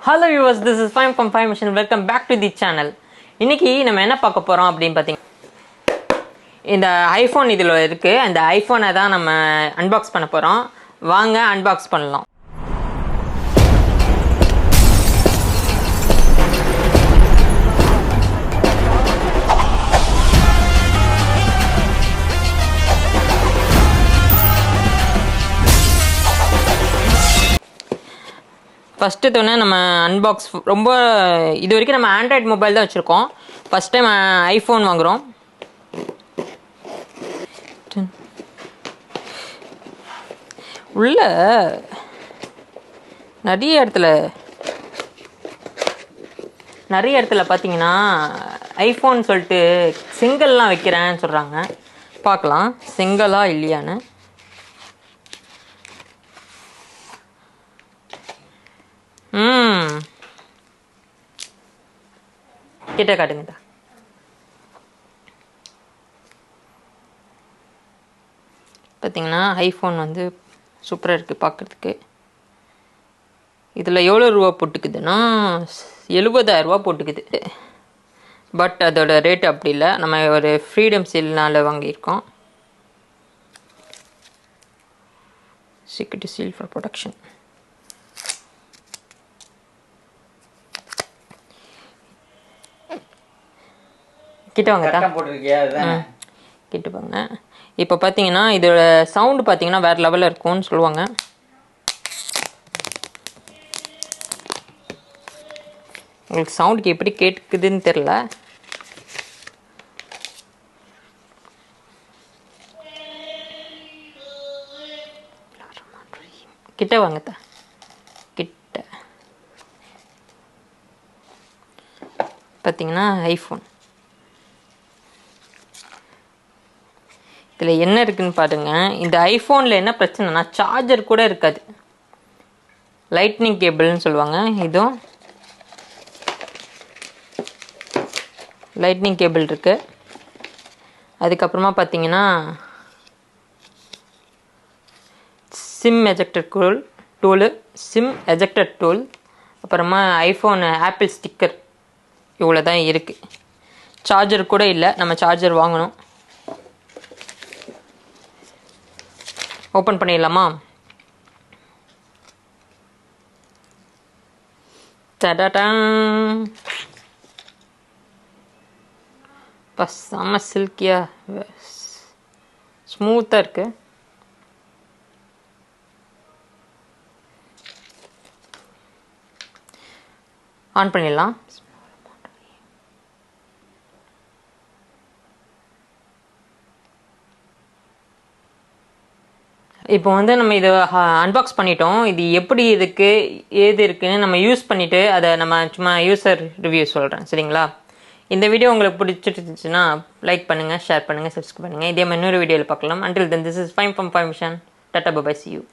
Hello viewers, this is Fine from Fine Mission. Welcome back to the channel. இன்னைக்கு நம்ம என்ன பார்க்க போறோம் அப்படினு பாத்தீங்க. இந்த ஐபோன் இதுல இருக்கு. அந்த ஐபோனை தான் நம்ம அன்பாக்ஸ் பண்ண போறோம். வாங்க அன்பாக்ஸ் பண்ணலாம். ஃபஸ்ட்டு தோணை நம்ம அன்பாக்ஸ் ரொம்ப இது வரைக்கும் நம்ம ஆண்ட்ராய்டு மொபைல் தான் வச்சுருக்கோம். ஃபஸ்ட் டைம் ஐஃபோன் வாங்குகிறோம். உள்ள நிறைய இடத்துல பார்த்தீங்கன்னா ஐஃபோன் சொல்லிட்டு சிங்கிள்லாம் வைக்கிறேன்னு சொல்கிறாங்க. பார்க்கலாம் சிங்கிளா இல்லையான்னு. கிட்ட காட்டுங்க. பார்த்தீங்கன்னா ஐஃபோன் வந்து சூப்பராக இருக்குது பார்க்குறதுக்கு. இதில் எவ்வளோ ரூபா போட்டுக்குதுன்னா 70,000 ரூபா போட்டுக்குது. பட் அதோட ரேட் அப்படி இல்லை. நம்ம ஒரு ஃப்ரீடம் சீல்னால் வாங்கியிருக்கோம். Security seal for production. கிட்ட வாங்க கிட்ட வாங்க. இப்போ பார்த்தீங்கன்னா இதோட சவுண்டு பார்த்தீங்கன்னா வேறு லெவலில் இருக்கும்னு சொல்லுவாங்க. உங்களுக்கு சவுண்டுக்கு எப்படி கேட்குதுன்னு தெரில. கிட்ட வாங்க கிட்ட. பார்த்தீங்கன்னா ஐஃபோன் இதில் என்ன இருக்குதுன்னு பாருங்க. இந்த ஐஃபோனில் என்ன பிரச்சனைனா சார்ஜர் கூட இருக்காது. லைட்னிங் கேபிள்னு சொல்லுவாங்க. இதுவும் லைட்னிங் கேபிள் இருக்குது. அதுக்கப்புறமா பார்த்தீங்கன்னா சிம் எஜெக்டர் டூல். அப்புறமா ஐஃபோன் ஆப்பிள் ஸ்டிக்கர். இவ்வளோ தான் இருக்குது. சார்ஜர் கூட இல்லை. நம்ம சார்ஜர் வாங்கணும். ஓப்பன் பண்ணிடலாமா? செம்ம சில்கியா ஸ்மூத்தாக இருக்கு. ஆன் பண்ணிடலாம். இப்போ வந்து நம்ம இதை அன்பாக்ஸ் பண்ணிட்டோம். இது எப்படி ஏது இருக்குன்னு நம்ம யூஸ் பண்ணிவிட்டு அதை நம்ம சும்மா யூசர் ரிவ்யூ சொல்கிறேன். சரிங்களா? இந்த வீடியோ உங்களுக்கு பிடிச்சிருந்துச்சுன்னா லைக் பண்ணுங்கள், ஷேர் பண்ணுங்கள், சப்ஸ்கிரைப் பண்ணுங்கள். இதே மாதிரி இன்னொரு வீடியோவில் பார்க்கலாம். Until then, this is Fine from Fine Mission. Tata, bye bye, see you.